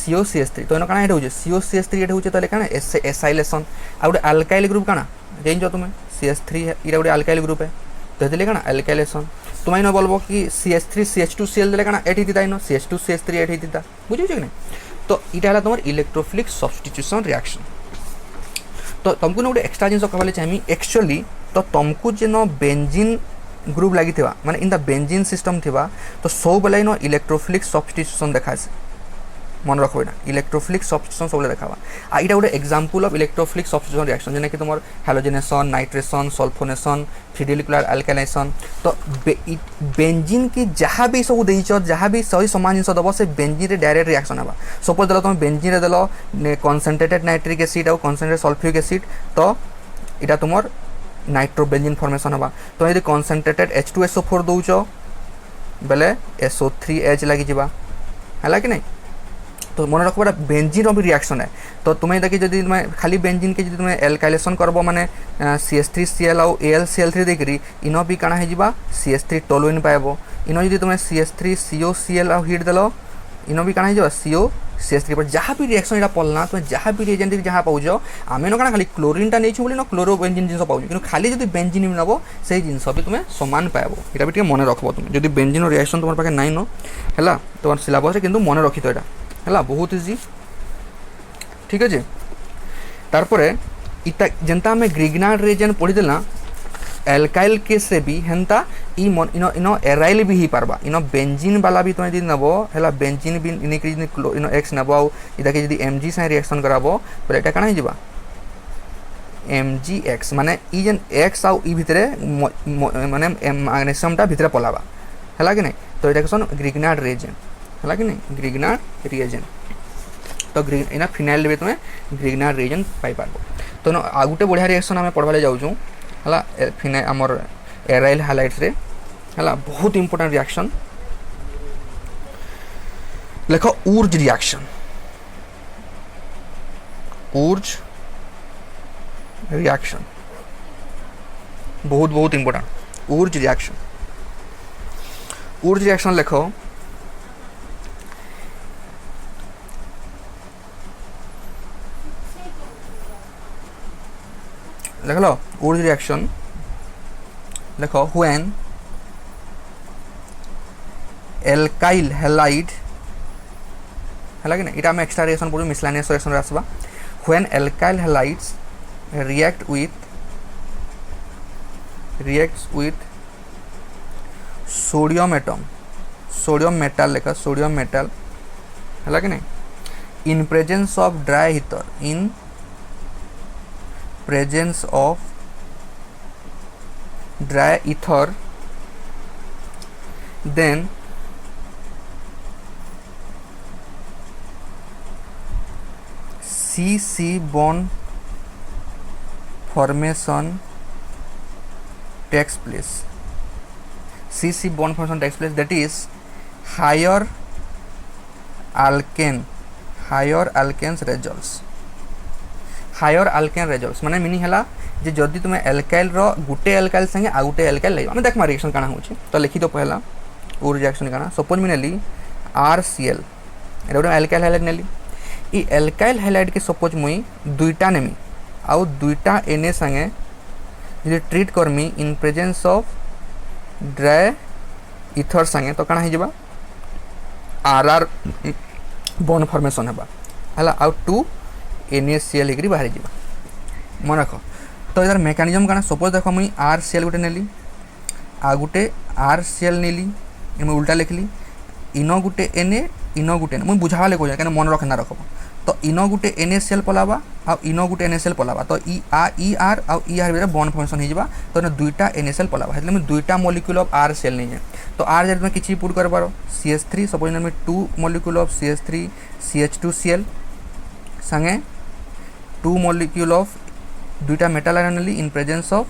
COCH3 तो इनो काना हेटा होचे COCH3 एटा होचे तले काना एसाइलेशन आ गुटे अल्काइल ग्रुप काना जेंजो तुमे CH3 है इरा गुटे अल्काइल ग्रुप है तो देले काना अल्काइलेशन तुम इनो बोलबो कि CH3 CH2Cl देले काना एठी दिता इनो CH2CH3 एठी दिता बुझियो कि नहीं तो इटा हला तमर इलेक्ट्रोफिलिक सब्स्टिट्यूशन रिएक्शन तो तुमको न गुटे एक्स्ट्रा जिंस कहले चाहि एक्चुअली तो तुमको जेनो बेंजीन ग्रुप लागि थिबा माने इन द बेंजीन सिस्टम थिबा तो सब बेले नो इलेक्ट्रोफिलिक सब्स्टिट्यूशन देखासे मन रखो ना इलेक्ट्रोफिलिक सब्स्टिट्यूशन सब देखावा आ इटा गोटे example of electrophilic substitution reaction जेने कि तुमर हैलोजेनेशन नाइट्रेशन सल्फोनेशन फिडिलिकुलर अल्काइलेशन तो बेंजीन की जहाँ भी सब देइछ जहाँ भी सही समान जिंस दबो से बेंजीन रे डायरेक्ट रिएक्शन हबा सपोज दलो तुम बेंजीन रे दलो कंसंट्रेटेड नाइट्रिक एसिड और कंसंट्रेटेड सल्फ्यूरिक एसिड तो इटा तुमर नाइट्रोबेंजीन फॉर्मेशन हबा तो यदि कंसंट्रेटेड H2SO4 दउछ बेले SO3H लागि जिबा हला कि नहीं तो मन रखो बेंजीन भी रिएक्शन है तो तुम्हें देखिए जब तुम्हें खाली बेंजीन के जो तुम्हें एल्काइलेशन करबो माने CH3Cl और AlCl3 देखरी इनो भी काना है जिबा CH3 टोलुइन पाएबो इनो यदि तुम्हें CH3COCl और हीट देलो इनो भी काना है जिबा COCH3 पर जहाँ भी रिएक्शन इटा पड़ना तुम्हें जहाँ भी रिएजेंट जहाँ पाउजो आमे न काना खाली क्लोरीन टा नेछु बोली न क्लोरो बेंजीन जिंस पाउजो किंतु खाली जदि बेंजीन भी नबो से जिंस भी तुम्हें समान पाएबो इटा भी टिके मन रखबो तुम जदि बेंजीन रिएक्शन तुम पाके नाइ न हैला तुम सिलेबस रे किंतु मन रखि तो एटा है बहुत इजी ठीक अच्छे तारपरे इता जनता आम ग्रिग्नार्ड रिएजेंट पढ़ीदेला एल्काइल केस रे भी हेन्ता इनो इनो एराइल भी ही पारबा इनो बेंजीन वाला भी तुम यदि नबो हैला बेंजीन भी इनो एक्स नबो आ इदा के यदि Mg से रिएक्शन कराबो बोले एटा काना हिजिबा MgX माने ई जेन X आ ई भितरे माने मैग्नीशियम टा भितरे पलाबा हैला कि नहीं तो एटा कसन ग्रिग्नार्ड रिएजेंट है कि नहीं ग्रिग्नार्ड रिएजेंट तो इना फिनाइल भी तुम्हें ग्रिग्नार्ड रिएजेंट पाई पारबो तो न आ गुटे बढ़िया रिएक्शन आमे पढ़वाले जाउछु हला फिनाइल हमर एराइल हाइलाइट्स रे हला बहुत इंपोर्टेंट रिएक्शन देखो ऊर्ज रिएक्शन ऊर्ज रिएक्शन बहुत बहुत इंपोर्टेंट ऊर्ज रिएक्शन लिखो देख लो ऊर्ज रिएक्शन देखो व्हेन एल्काइल हैलाइड है कि इटा एक्स्ट्रा रिएक्शन पढ़ू मिसलानियस रिएक्शन आसवा when alkyl halides react with sodium atom sodium metal लेखा सोडियम मेटल है कि नहीं in presence of dry ether in presence of dry ether then CC bond formation takes place CC bond formation takes place that is higher alkanes results higher alkane results माने meaning हैला जे जदी तुमे alkyl रो गुटे alkyl संगे आ गुटे alkyl ले हम देख मा रिएक्शन काना होची तो लिखि तो पहला और रिएक्शन काना सपोज मी नेली RCl एटा गोटे एल्काइल हाइलाइट नेली ई एल्काइल हाइलाइट के सपोज मुई दुईटा नेमी आ दुईटा Na संगे जे ट्रीट करमी in presence of dry ether संगे तो काना हिजबा RR बॉन्ड फॉर्मेशन हेबा हला आ 2 NaCl हेकरी बाहर जीवा मन रख तो यार मेकानिजम काना सपोज देखो मुई RCl गुटे नेली आ गुटे RCl नेली एमे उल्टा लिखली इनो गुटे Na इनो गुटे मुई बुझावाले को जाय मन रखना रखब तो इनो गुटे NaCl पलाबा आ इनो गुटे NaCl पलाबा तो ई ER आ ER बिरा बॉन्ड फॉर्मेशन हो जिबा तो न दुईटा NaCl पलाबा हेतले में दुईटा मॉलिक्यूल ऑफ RCl नै तो R जब में किछि पुट कर पारो CH3 सपोज में 2 मॉलिक्यूल ऑफ CH3 CH2Cl संगे 2 मॉलिक्यूल ऑफ दुईटा metal ion in presence of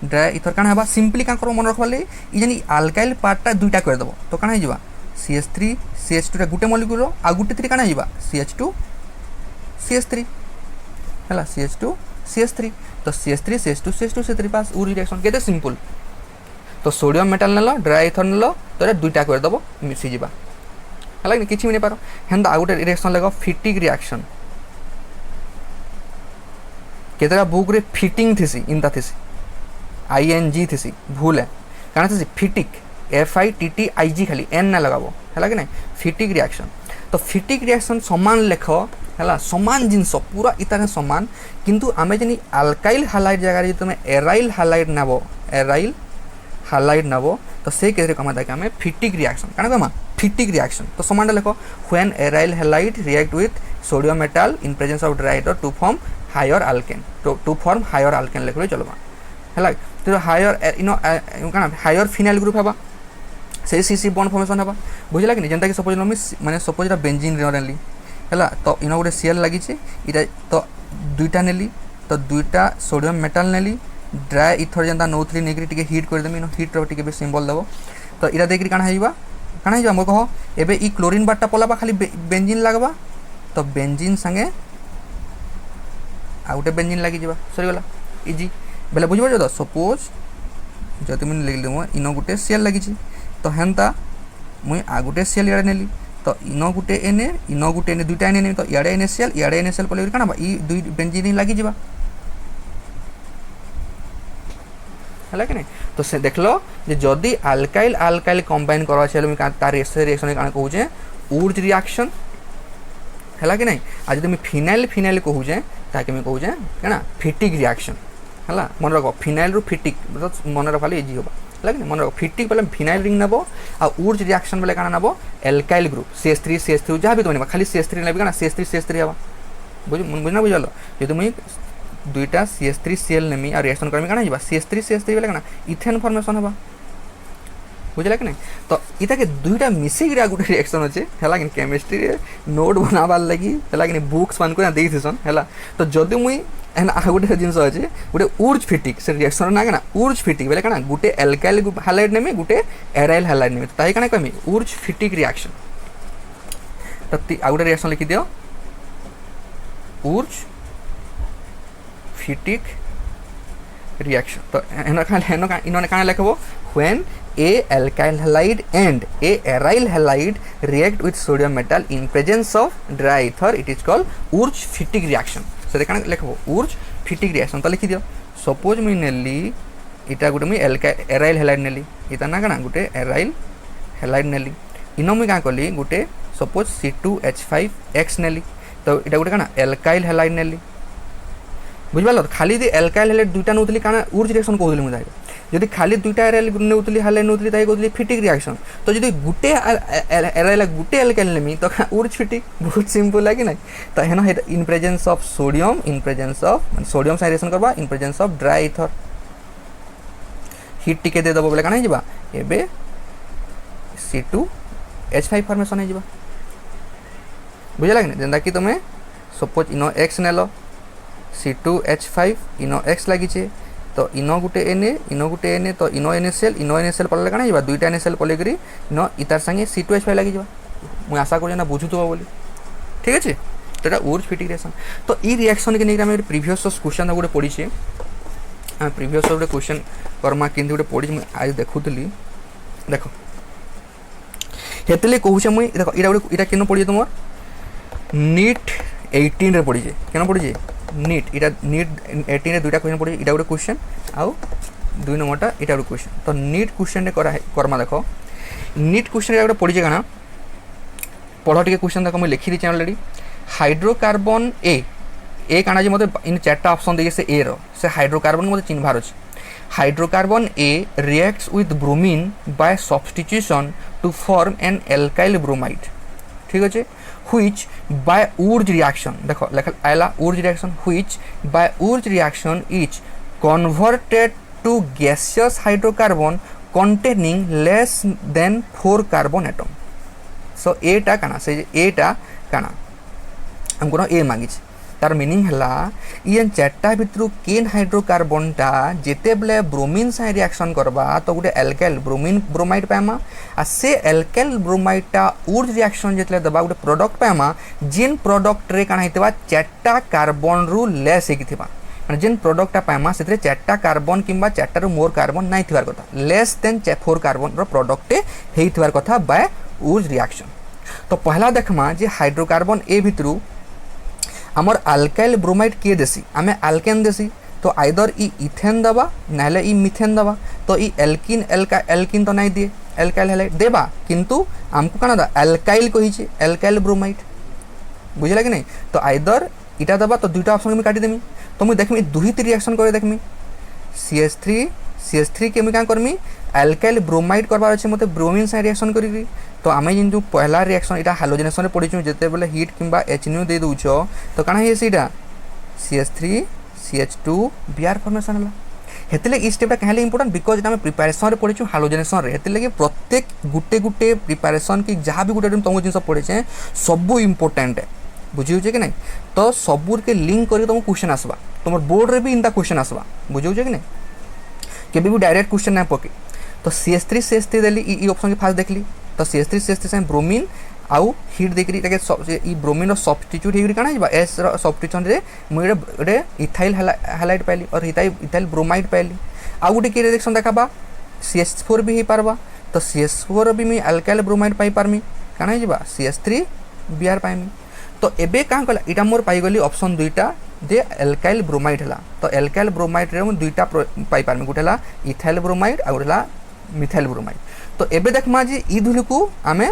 dry ether काना हबा सिंपली का कर मन रखबाले ई जनी अल्काइल पार्टटा दुईटा कर देबो तो काना हिजबा CH3 CH2 रे गुटे मॉलिक्यूल आ गुटे थ्री काना हिजबा CH2 CH3 हला CH2 CH3 तो CH3 CH2 CH2 CH3 पास उ रिएक्शन केते सिंपल तो सोडियम मेटल नेलो ड्राई इथर नेलो तो रे दुईटा कर देबो मिसी जिबा हला कि किछि मिने पारो हेंदा आ गुटे रिएक्शन लगो फिटिक रिएक्शन केतरा बुक रे फिटिंग थिसी इनता थिसी ING थिसी भूल है काना थिसी फिटिक FITTIG खाली N ना लगाबो हला कि नै फिटिक रिएक्शन तो फिटिक रिएक्शन समान लेख हला समान जिंस पूरा इतारे समान किंतु आमे जनी अल्काइल हालाइड जगह रे तुमे एराइल हालाइड नबो एराइल हालाइड नबो तो से केरे कमा दा हमें फिटिक रिएक्शन काना कमा फिटिक रिएक्शन तो समान लेखो when aryl halide react with sodium metal in presence of dry hydro to form higher alkane to form higher alkane लेखले चलबा हला तो हायर इनो काना हायर फिनाइल ग्रुप हबा से CC बॉन्ड फॉर्मेशन हबा बुझला कि जेंता कि सपोज नो माने सपोज रा बेंजीन रेनली हला तो इनो गुटे Cl लागि छे इटा तो दुईटा नेली तो दुईटा सोडियम मेटल नेली ड्राई इथर जेंता NO3 नेगरी टिके हीट कर देमी नो हीट रो टिके बे सिंबल देबो तो इरा देखि काना हिबा मो कहो एबे ई क्लोरीन बाटा पलाबा खाली बेंजीन लागबा तो बेंजीन संगे आ गुटे बेंजीन लागि जिबा सरी गला इजी बेले बुझबो जो सपोज जति मन लिख देमो इनो गुटे Cl लागि छी तो हेंता मुई आ गुटे Cl याडे नेली तो इनो गुटे एने दुईटा एने तो याडे NaCl पले काना ई दुई बेंजीन लागि जिबा हला कि नै तो से देखलो जे जदी अल्काइल अल्काइल कंबाइन करवा छले मी तार रिएक्शन काना कहू जे ऊर्ज रिएक्शन हला कि नै आ जदी मी फिनाइल फिनाइल कहू जे ताके मी कहू जे केना फिटिक रिएक्शन हला मन रखो फिनाइल रु फिटिक मतलब मन रखाले इजी होबा हला कि नै मन रखो फिटिक पले फिनाइल रिंग नबो आ ऊर्ज रिएक्शन बले काना नबो एल्काइल ग्रुप CH3 जहा भी तो खाली CH3 नेबी काना CH3 हबा बुझना बुझलो जदी मी दुईटा CH3Cl नेमी आ रिएक्शन करमी काना हिबा CH3 बेले काना इथेन फॉर्मेशन हबा बुझला कि नै तो इता के दुईटा मिसी गिरा गुटे रिएक्शन अछि हला कि केमिस्ट्री रे नोट बनाबार लागि हला कि बुक्स मान को देई थिसन हला तो जदी मुई एन आ गुटे जिंस अछि गुटे ऊर्ज फिटिक से रिएक्शन ना काना ऊर्ज फिटिक बेले काना गुटे एल्काइल हालाइड नेमी गुटे एराइल हालाइड नेमी ताई काना कमी ऊर्ज फिटिक रिएक्शन तो आ गुटे रिएक्शन लिखि दियो ऊर्ज फिटिक रिएक्शन तो इन्होंने कहाँ लिखबो when a alkyl halide and a aryl halide react with sodium metal in presence of dry ether it is called Wurtz Fittig reaction से कहाँ लिखबो ऊर्ज फिटिक रिएक्शन तो लिखि दियो सपोज मुई नेली इटा गुटे मुई एराइल हैलाइड नेली इता ना काना गुटे एराइल हैलाइड नेली इनो मुई का कली गुटे सपोज C2H5X नेली तो इटा गुटे काना एल्काइल हैलाइड नेली बुझिपाल खाली दे एल्काइल हैलाइड दुईटा नउतली काना ऊर्ज रिएक्शन कहउली मु जाय जदि खाली दुईटा एराइल नउतली हैलाइड नउतली ताई कहउली फिटिक रिएक्शन तो जदि गुटे एराइल गुटे एल्काइल नेमी तो ऊर्ज फिटिक बहुत सिंपल है कि नै तो हेना in presence of sodium in presence of sodium से रिएक्शन करबा in presence of dry ether heat टिके दे दबो बोले काना हिबा एबे C2H5 फॉर्मेशन हिबा बुझला कि नै जेंदा कि तमे सपोज इनो X नेलो C2H5 इनो X लागि छे तो इनो गुटे Na तो इनो NaCl पले काना हिबा दुईटा NaCl पले करी इनो इतार संगे C2H5 लागि जिबा मु आशा करी ना बुझुतो बोली ठीक अछि तो एटा ऊर्ज फिटिक रिएक्शन तो ई रिएक्शन के नेकरा हम प्रीवियस क्वेश्चन गुटे पढी छे हम प्रीवियस गुटे क्वेश्चन कर्मा किंतु गुटे पढी मु आज देखुतली देखो हेतले कहू छे मु देखो इटा केनो पढी तुमर नीट 18 रे पढी छे केनो पढी छे नीट इटा नीट 18 रे दुईटा क्वेश्चन पढी इटा गुटे क्वेश्चन आउ दुई नंबरटा इटा गुटे क्वेश्चन तो नीट क्वेश्चन रे कर्मा देखो नीट क्वेश्चन रे गुटे पढी छे काना पढो टिके क्वेश्चन देखो मु लिखि दी ऑलरेडी हाइड्रोकार्बन ए काना जे मते इन चारटा ऑप्शन देके से ए रो से हाइड्रोकार्बन मते चिन्हबार अछि हाइड्रोकार्बन ए reacts with bromine by substitution to form an alkyl bromide ठीक अछि which by urge reaction देखो लेखल आयला urge reaction which by urge reaction is converted to gaseous hydrocarbon containing less than 4 carbon atom so एटा काना से एटा काना हमको ए मांगी तार मीनिंग है ये चार्टा भितर केन हाइड्रोकार्बनटा जिते बेले ब्रोमीन साइ रिएक्शन करबा तो गोटे एल्काइल ब्रोमीन ब्रोमाइड पाइमा आ से एल्काइल ब्रोमाइडटा ऊर्ज रिएक्शन जिते दबा गोटे प्रोडक्ट पाइमा जिन प्रोडक्ट रे काना हितबा चार्टा कार्बन रु लेस हेकिथिबा माने जिन प्रोडक्टटा पाइमा से चार्टा कार्बन किंबा चार्टा रु मोर कार्बन नाइ थिबार कथा लेस देन 4 कार्बन रो प्रोडक्ट हेइथिबार कथा बाय ऊर्ज रिएक्शन। तो पहला देखमा जे हाइड्रोकार्बन ए भितरु आमर अल्काइल ब्रोमाइड किए देसी आमे अल्केन देसी तो आइदर ई इथेन दबा नाले ई मिथेन दबा तो ई एल्किन एल्किन तो नहीं दिए एल्काइल हैलाइड देबा किंतु हमको काना दा एल्काइल कहिचे एल्काइल ब्रोमाइड बुझला कि नहीं। तो आइदर इटा दबा तो दुईटा ऑप्शन में काटी देमी तो मुझे देखमी दुहित रिएक्शन करे देखमी CH3 के क्या करमी एल्काइल ब्रोमाइड करबार अच्छे मते ब्रोमीन साइ रिएक्शन करी तो आमे जिन जो पहला रिएक्शन इटा हालोजेनेशन रे पढिछु जेते बेले हीट किंबा HNO दे दोछो तो काना हे सीटा CH3 CH2 Br फॉर्मेशन हला हेतले ई स्टेपटा कहले इंपोर्टेंट बिकॉज इटा हम प्रिपरेशन रे पढिछु हालोजेनेशन रे हेतले कि प्रत्येक गुटे गुटे प्रिपरेशन की जहां भी गुटे तुम जिंस पढिछे सब इंपोर्टेंट है बुझियो कि नहीं। तो सबूर के लिंक करी तुम क्वेश्चन आसबा तुम बोर्ड रे भी इनता क्वेश्चन आसबा बुझियो कि नहीं केबे भी डायरेक्ट क्वेश्चन ना पके। तो CH3 देली ई ऑप्शन के फास्ट देखली तो CH3 से ब्रोमीन आउ हीट देखरी ताके ई ब्रोमीन रो सब्स्टिट्यूट हेगरी काना जबा एस रो सब्स्टिट्यूशन रे मुइडे इथाइल हैलाइड पाइली और इथाइल ब्रोमाइड पाइली आउ गुटे के रिएक्शन देखाबा CH4 भी हे पारबा तो CH4 भी मी अल्काइल ब्रोमाइड पाई पारमी काना जबा CH3 Br पाइमी। तो एबे का कला इटा मोर पाई गली ऑप्शन दुईटा जे एल्काइल ब्रोमाइड हला तो एल्काइल ब्रोमाइड रे दुईटा पाई पारमी गुटे हला इथाइल ब्रोमाइड आ गुटे हला मिथाइल ब्रोमाइड। तो एबे देखमा जे ई दुली को आमे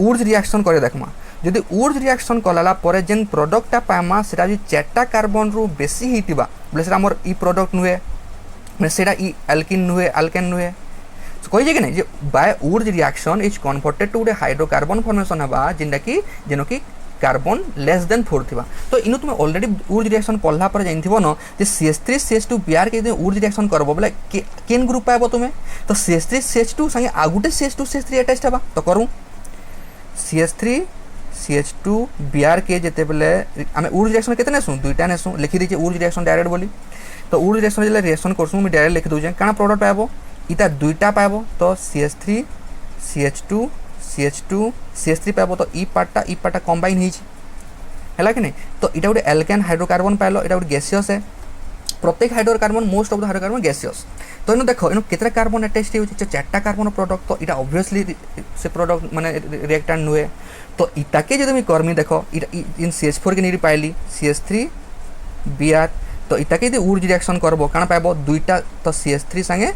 ऊर्ज रिएक्शन करे देखमा जदि ऊर्ज रिएक्शन कलाला परे जेन प्रोडक्टटा पाइमा सेटा जे चारटा कार्बन रु बेसी हितिबा बोले सेटा मोर ई प्रोडक्ट नुहे माने सेटा ई एल्किन नुहे अल्केन नुहे कहि जे कि नहीं जे by Wurtz reaction is converted to गुटे हाइड्रोकार्बन फॉर्मेशन हबा जेनटा कि जेनो कि कार्बन लेस देन 4 थिबा। तो इनु तुम ऑलरेडी ऊर्ज रिएक्शन पढ़ला पर जानिथिबो न जे CH3 CH2 Br के ऊर्ज रिएक्शन करबो बोले केन ग्रुप पाबो तुमे तो CH3 CH2 संगे आगुटे CH2 CH3 अटैच हबा तो करू CH3 CH2 Br के जेते बेले आमे ऊर्ज रिएक्शन केते नेसु दुईटा नेसु लिखि दै छै ऊर्ज रिएक्शन डायरेक्ट बोली तो ऊर्ज रिएक्शन जे रिएक्शन करसु मी डायरेक्ट लिखि दउ छै काना प्रोडक्ट पाबो इता दुईटा पाबो तो CH3 CH2 CH3 पाबो तो ई पार्टटा कंबाइन हिच हैला कि नहीं। तो इटा गोटे एल्केन हाइड्रोकार्बन पाइलो इटा गोटे गैसियस है प्रत्येक hydrocarbon most of the hydrocarbon gaseous. तो इनो देखो इनो केतरा कार्बन अटैच हो चारटा कार्बन प्रोडक्ट तो इटा ऑब्वियसली से प्रोडक्ट माने रिएक्टेंट नुए तो इटा के जदि मी कर्मी देखो इटा इन CH4 के नीरी पाइली CH3 Br तो इटा के ऊर्ज रिएक्शन करबो काना पाबो दुईटा तो CH3 संगे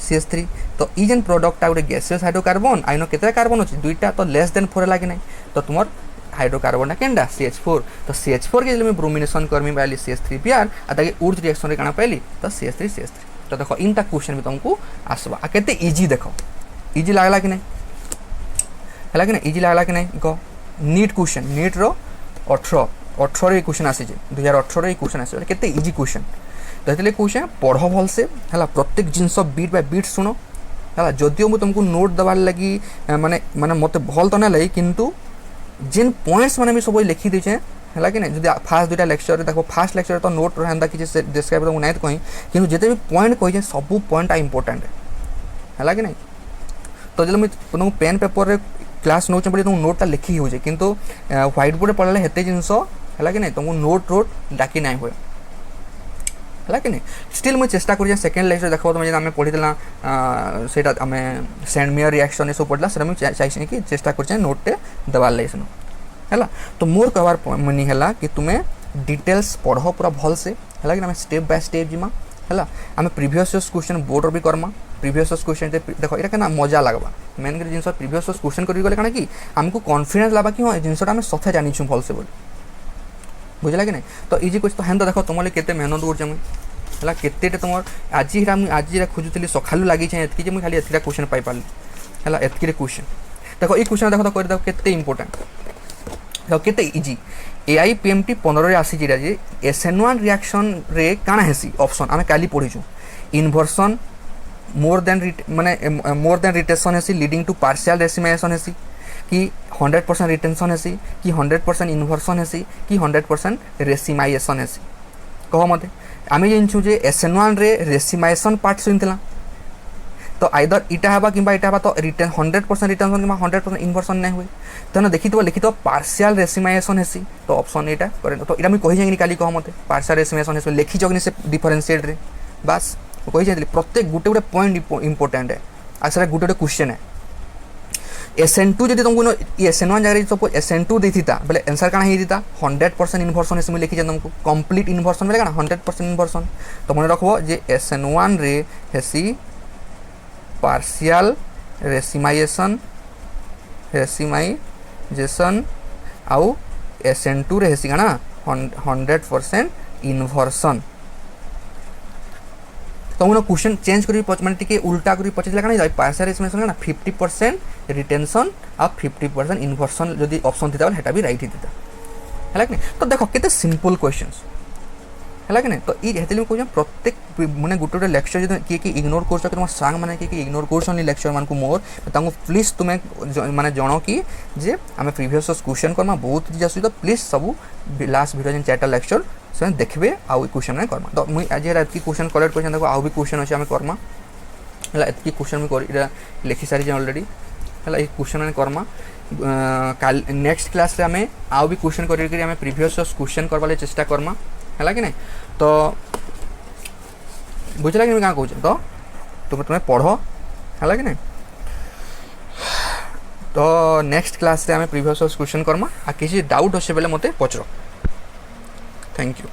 CH3 तो ई जेन प्रोडक्टटा गोटे गैसियस हाइड्रोकार्बन आइनो केतरा कार्बन अछि दुईटा तो लेस देन 4 लागे नै तो तुमर हाइड्रोकार्बनटा केनडा CH4 तो CH4 के जले में ब्रोमिनेशन करमी पाइली CH3 Br आ ताके ऊर्ज रिएक्शन रे काना पाइली तो CH3 तो देखो इनटा क्वेश्चन भी तुमको आसबा आ केते इजी देखो इजी लागला कि नै हला कि नै इजी लागला कि नै को नीट क्वेश्चन नीट रो 18 रे क्वेश्चन आसी जे 2018 रे क्वेश्चन आसी केते इजी क्वेश्चन तो हेतले क्वेश्चन पढ़ भल से हला प्रत्येक जिंस बीट बाय बीट सुनो हला जदियो मु तुमको नोट दबार लगी माने माने मते भल तो ना लई किंतु जिन पॉइंट्स माने भी सब लिखि दै छै हला कि नै जदि फास्ट दुटा लेक्चर रे देखो फास्ट लेक्चर तो नोट रहंदा कि जे डिस्क्राइब तो नाइट कहि किंतु जेते भी पॉइंट कहि छै सब पॉइंट आ इंपोर्टेंट है हला कि नै। तो जले मु तुमको पेन पेपर रे क्लास नोट पड़ी तुम नोटटा लिखि हो जे किंतु व्हाइट बोर्ड पढले हेते जिंस हला कि नै तुमको नोट डाकी नै होय हला कि नहीं स्टिल मुझे चेष्टा कर सेकेंड लेक्चर देखो तुम आम पढ़ीला से आम सेंडमियर रिएक्शन ये सब पढ़ला से मुझे चाहिए कि चेष्टा कर नोटे देवार लगे सेन है। तो मोर कहबार मीनिंग है कि तुम्हें डिटेल्स पढ़ पूरा भल से है कि स्टेप बाय स्टेप जीमा है आम प्रीवियस क्वेश्चन बोर्ड भी करमा प्रीवियस क्वेश्चन देखो ये क्या मजा लगवा मेन जिन प्रीवियस क्वेश्चन करगले कौन कि आमको कॉन्फिडेंस लगा कि हाँ जिनसा आम सफे जानी भल से बोली बुझला कि नहीं। तो इजी क्वेश्चन तो हेन तो देखो तुम केते मेहनत कर मुझे है केते तुम आज खोजुली सकालू लगी एतकी मुझे खाली एतटा क्वेश्चन पाई पाली है एतकी क्वेश्चन देखो ये क्वेश्चन देखो तो कर देखो केते इंपोर्टेंट देखो केते इजी AIPMT 15 रे आसी जे SN1 रिएक्शन रे काना हेसी ऑप्शन आमे काली पढिछु इन्वर्सन मोर देन रिटेशन हेसी लीडिंग टू पार्शियल रेसिमेशन हेसी कि 100% रिटेंशन हेसी कि 100% इन्वर्सन हेसी कि 100% रेसिमाइजेशन हेसी कह मते आम जानूँ जे SN1 रे रेसिमाइजेशन पार्ट सुनिथिला तो आइदर इटा हवा कि इटा हवा तो रिटेन 100% रिटेंशन कि 100% इन्वर्सन नहीं हुए तेना देखी लिखित पार्शियल रेसिमाइजेशन हेसी तो ऑप्शन एटा तो इटा मुझे कही जाएंगे काली कह मते पार्शियल रेसिमाइजेशन हेसी लिखी जगनी से डिफरेंशिएट रे बस कही जाइए प्रत्येक गोटे गोटे पॉइंट इंपोर्टेंट है आ सर गोटे गोटे क्वेश्चन है SN2 जब तुमको SN1 जगह सपोज SN2 देती बोले आंसर कौन होता 100% इन्वर्सन है लिखी तुमको कंप्लीट इन्वर्सन बोले 100% इन्वर्सन तो मन रखो जे SN1 रे हेसी पार्शियल रेसिमाइजेशन आउ SN2 रे हेसी कना 100% इन्वर्सन तो मुझे क्वेश्चन चेंज कर मैंने टी उल्टा कर पचार क्या पार्शियल रेसिमाइजेशन ना 50% रिटेंशन आ 50% इन्वर्सन जदि ऑप्शन थी हेटा भी राइट होता है कि तो देख केते सिंपल क्वेश्चंस है कि तो ये कहूँ प्रत्येक मैंने गोटे गोटे लेक्चर जो किए इग्नोर कर तुम सांग मैंने किए इग्नोर कर लेक्चर मान को मोर प्लीज तुम्हें माने जन कि जे आम प्रीवियस क्वेश्चन करमा बहुत चीज आस प्लीज सब लास्ट वीडियो जेन 4टा लेक्चर से देखबे आउ क्वेश्चन में करमा तो मुझे आज एतकी क्वेश्चन कलेक्ट कर देखो आउ भी क्वेश्चन अच्छे आम करमा है एतकी क्वेश्चन मुझे लिखी सारी अलरेडी है ये क्वेश्चन मैंने करमा नेक्स्ट क्लास आम आउ भी क्वेश्चन कर प्रीवियस क्वेश्चन करवा चेष्टा करमा है कि नहीं तो बुझला कि क्या कहूँ तो तुम्हें पढ़ है कि नहीं तो नेक्स्ट क्लास रे आम प्रीवियस क्वेश्चन करमा आ किसी डाउट अच्छे बेले मते पचर थैंक यू।